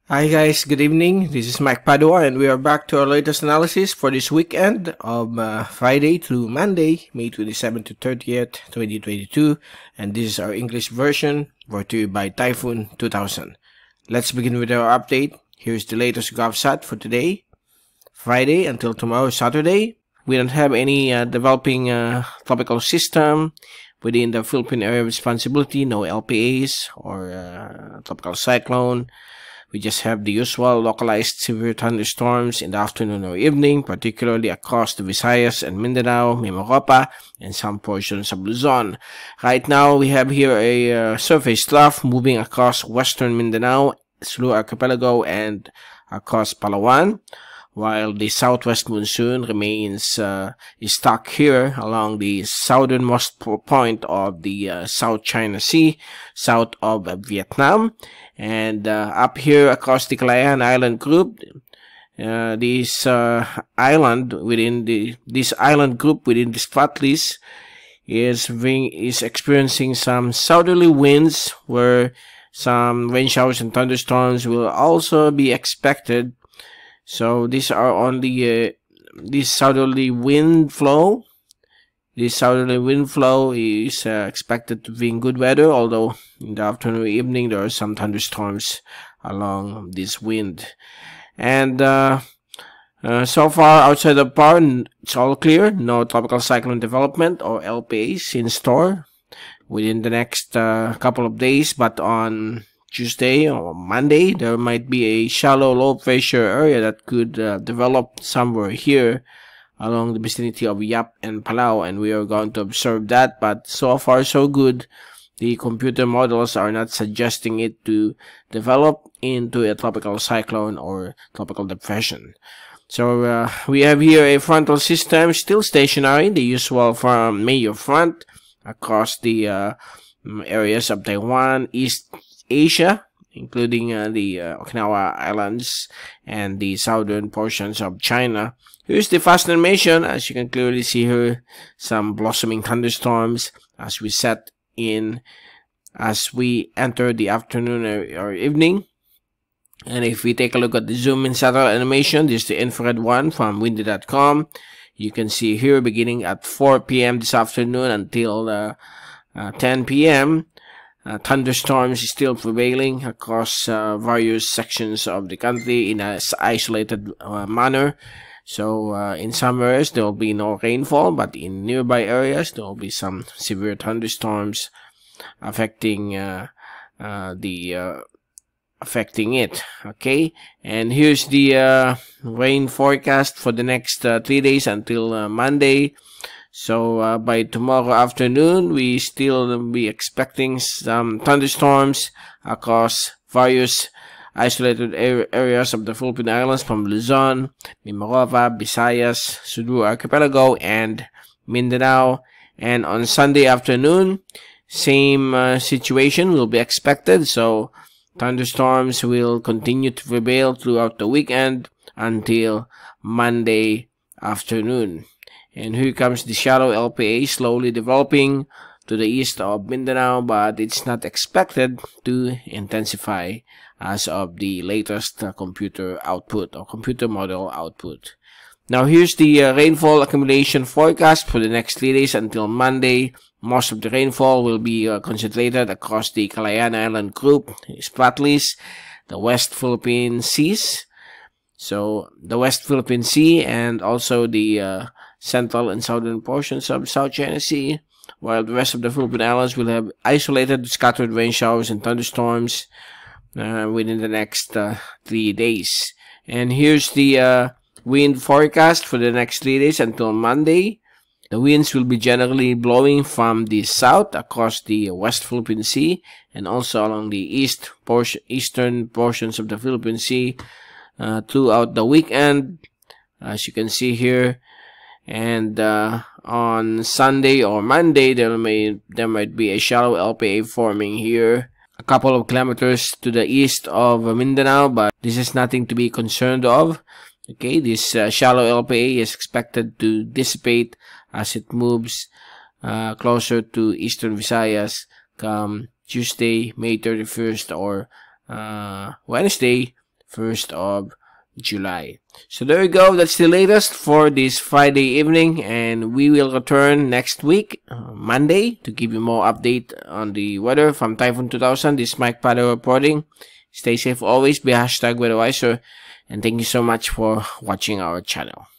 Hi guys, good evening. This is Mike Padua and we are back to our latest analysis for this weekend of Friday through Monday, May 27th to 30th, 2022. And this is our English version brought to you by Typhoon 2000. Let's begin with our update. Here's the latest GovSat for today, Friday until tomorrow, Saturday. We don't have any developing tropical system within the Philippine area of responsibility, no LPAs or tropical cyclone. We just have the usual localized severe thunderstorms in the afternoon or evening, particularly across the Visayas and Mindanao, Mimaropa, and some portions of Luzon. Right now, we have here a surface trough moving across western Mindanao, Sulu Archipelago, and across Palawan, while the southwest monsoon remains stuck here along the southernmost point of the South China Sea, south of Vietnam. And up here across the Calayan Island group, this island group within this flat list is experiencing some southerly winds, where some rain showers and thunderstorms will also be expected. So these are on the this southerly wind flow. This southerly wind flow is expected to bring good weather, although in the afternoon or evening there are some thunderstorms along this wind. And so far outside of PAR, it's all clear. No tropical cyclone development or LPAs in store within the next couple of days. But on Tuesday or Monday, there might be a shallow low pressure area that could develop somewhere here along the vicinity of Yap and Palau, and we are going to observe that. But so far so good. The computer models are not suggesting it to develop into a tropical cyclone or tropical depression. So we have here a frontal system still stationary, the usual from major front across the areas of Taiwan, East Asia, including the Okinawa Islands and the southern portions of China. Here's the fast animation. As you can clearly see here, some blossoming thunderstorms as we enter the afternoon or evening. And if we take a look at the zoom in satellite animation, this is the infrared one from windy.com. You can see here beginning at 4 p.m. this afternoon until 10 p.m. Thunderstorms is still prevailing across various sections of the country in an isolated manner. So in some areas there will be no rainfall, but in nearby areas there will be some severe thunderstorms affecting it. Okay, and here's the rain forecast for the next 3 days until Monday. So by tomorrow afternoon, we still be expecting some thunderstorms across various isolated areas of the Philippine Islands from Luzon, Mimaropa, Visayas, Sulu Archipelago, and Mindanao. And on Sunday afternoon, same situation will be expected. So thunderstorms will continue to prevail throughout the weekend until Monday afternoon. And here comes the shallow LPA slowly developing to the east of Mindanao, but it's not expected to intensify as of the latest computer output or computer model output. Now here's the rainfall accumulation forecast for the next 3 days until Monday. Most of the rainfall will be concentrated across the Calayan Island group, Spratleys, the West Philippine Seas. So the West Philippine Sea and also the central and southern portions of South China Sea, while the rest of the Philippine Islands will have isolated scattered rain showers and thunderstorms within the next 3 days. And here's the wind forecast for the next 3 days until Monday. The winds will be generally blowing from the south across the West Philippine Sea and also along the eastern portions of the Philippine Sea throughout the weekend, as you can see here. And on Sunday or Monday, there might be a shallow LPA forming here a couple of kilometers to the east of Mindanao, but this is nothing to be concerned of. Okay, this shallow LPA is expected to dissipate as it moves closer to eastern Visayas come Tuesday, May 31st, or Wednesday, 1st of July. So there we go. That's the latest for this Friday evening, and we will return next week, Monday, to give you more update on the weather from Typhoon 2000. This is Mike Padua reporting. Stay safe always. Be #weatherwiser, and thank you so much for watching our channel.